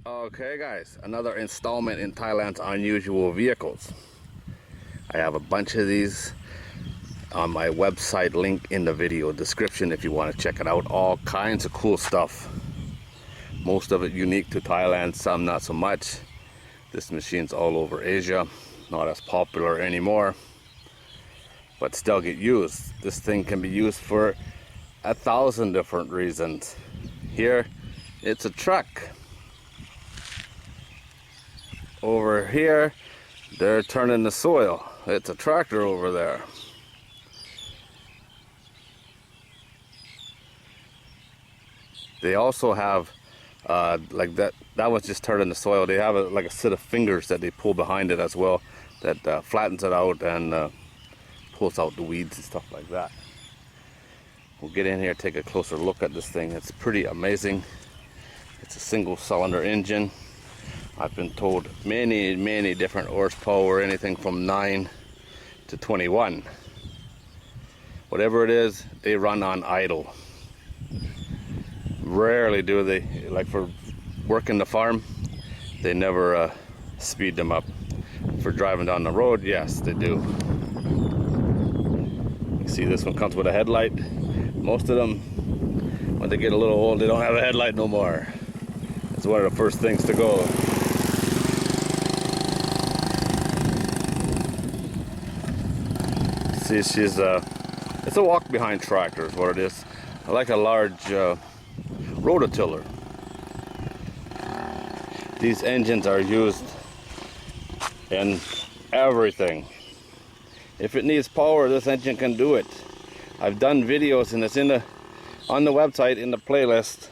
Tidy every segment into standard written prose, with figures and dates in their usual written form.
Okay guys, another installment in Thailand's unusual vehicles. I have a bunch of these on my website, link in the video description if you want to check it out. All kinds of cool stuff. Most of it unique to Thailand, some not so much. This machine's all over Asia, not as popular anymore, but still get used. This thing can be used for 1,000 different reasons. Here, it's a truck. Over here, they're turning the soil. It's a tractor over there. They also have, like that was just turning the soil. They have like a set of fingers that they pull behind it as well, that flattens it out and pulls out the weeds and stuff like that. We'll get in here, take a closer look at this thing. It's pretty amazing. It's a single cylinder engine. I've been told many different horsepower, anything from 9 to 21. Whatever it is, they run on idle. Rarely do they, like for working the farm, they never speed them up. For driving down the road, yes, they do. You see this one comes with a headlight. Most of them, when they get a little old, they don't have a headlight no more. It's one of the first things to go. See, it's a walk behind tractor is what it is. I like a large rototiller. These engines are used in everything. If it needs power, this engine can do it. I've done videos and it's on the website in the playlist.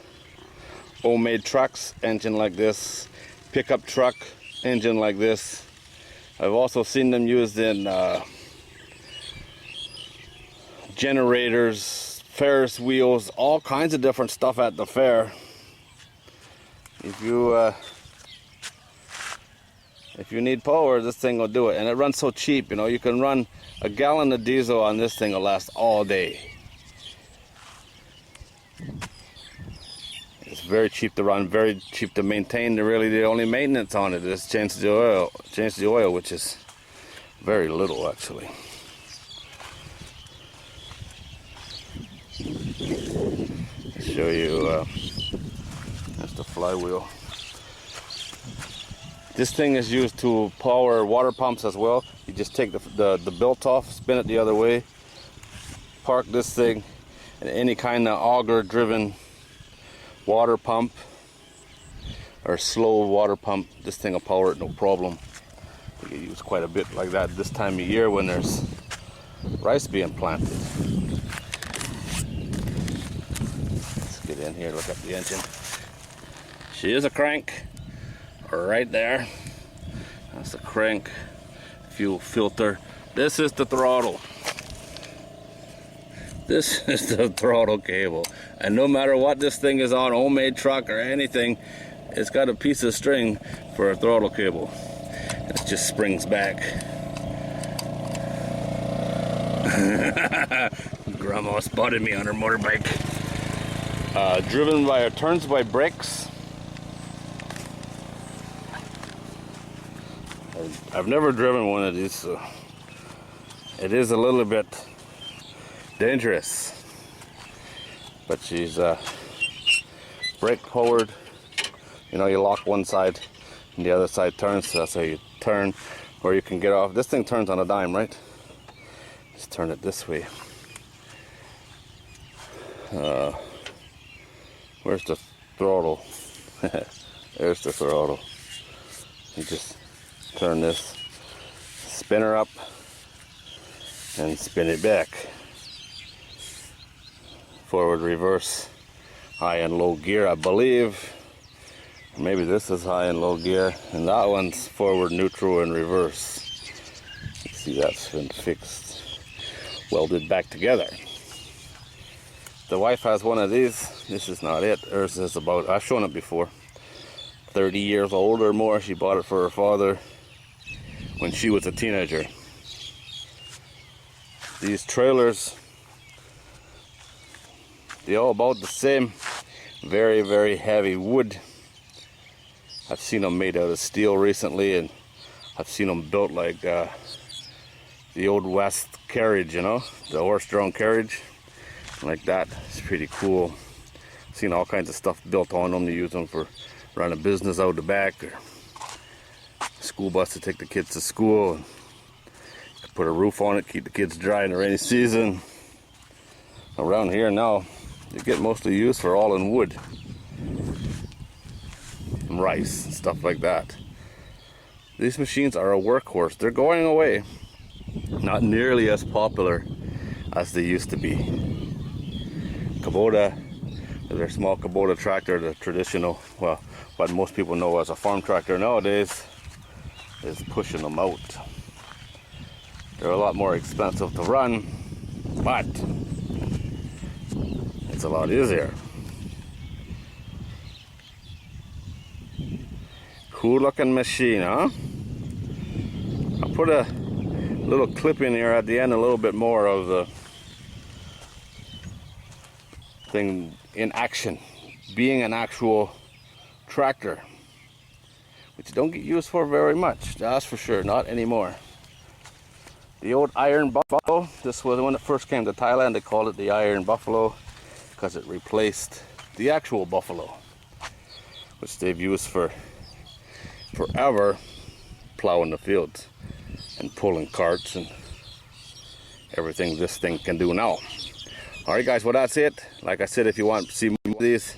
Homemade trucks, engine like this. Pickup truck, engine like this. I've also seen them used in generators, Ferris wheels, all kinds of different stuff at the fair. If you need power, this thing will do it, and it runs so cheap. You know, you can run a gallon of diesel on this thing will last all day. It's very cheap to run, very cheap to maintain. Really, the only maintenance on it is change the oil, which is very little actually. Show you that's the flywheel. This thing is used to power water pumps as well. You just take the belt off, spin it the other way, park this thing, and any kind of auger driven water pump or slow water pump, this thing will power it no problem. You can use quite a bit like that this time of year when there's rice being planted. Get in here, look at the engine. She is a crank right there. That's the crank, fuel filter. This is the throttle. This is the throttle cable. And no matter what this thing is on, homemade truck or anything, it's got a piece of string for a throttle cable. It just springs back. Grandma spotted me on her motorbike. Driven by turns by brakes. I've never driven one of these, so it is a little bit dangerous. But she's brake powered. You know, you lock one side and the other side turns, so that's how you turn, or you can get off. This thing turns on a dime, right? Just turn it this way. Where's the throttle? There's the throttle. You just turn this, spin her up, and spin it back. Forward, reverse, high and low gear, I believe. Maybe this is high and low gear, and that one's forward, neutral, and reverse. You see, that's been fixed, welded back together. The wife has one of these. This is not it. Hers is about, I've shown it before, 30 years old or more. She bought it for her father when she was a teenager. These trailers, they're all about the same. Very heavy wood. I've seen them made out of steel recently, and I've seen them built like the old West carriage, you know, the horse-drawn carriage, like that. It's pretty cool. I've seen all kinds of stuff built on them. They use them for running a business out the back, or school bus to take the kids to school. And put a roof on it, keep the kids dry in the rainy season. Around here now, they get mostly used for all in wood, and rice, and stuff like that. These machines are a workhorse. They're going away. Not nearly as popular as they used to be. Kubota, their small Kubota tractor, the traditional, well, what most people know as a farm tractor nowadays, is pushing them out. They're a lot more expensive to run, but it's a lot easier. Cool looking machine, huh? I'll put a little clip in here at the end, a little bit more of the thing in action, being an actual tractor, which don't get used for very much, that's for sure, not anymore. The old Iron Buffalo, this was when it first came to Thailand, they called it the Iron Buffalo because it replaced the actual buffalo, which they've used for forever, plowing the fields and pulling carts and everything this thing can do now. All right, guys, well, that's it. Like I said, if you want to see more of these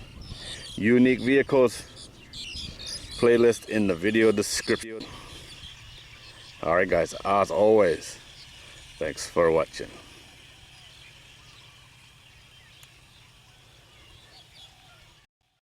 unique vehicles, playlist in the video description. All right, guys, as always, thanks for watching.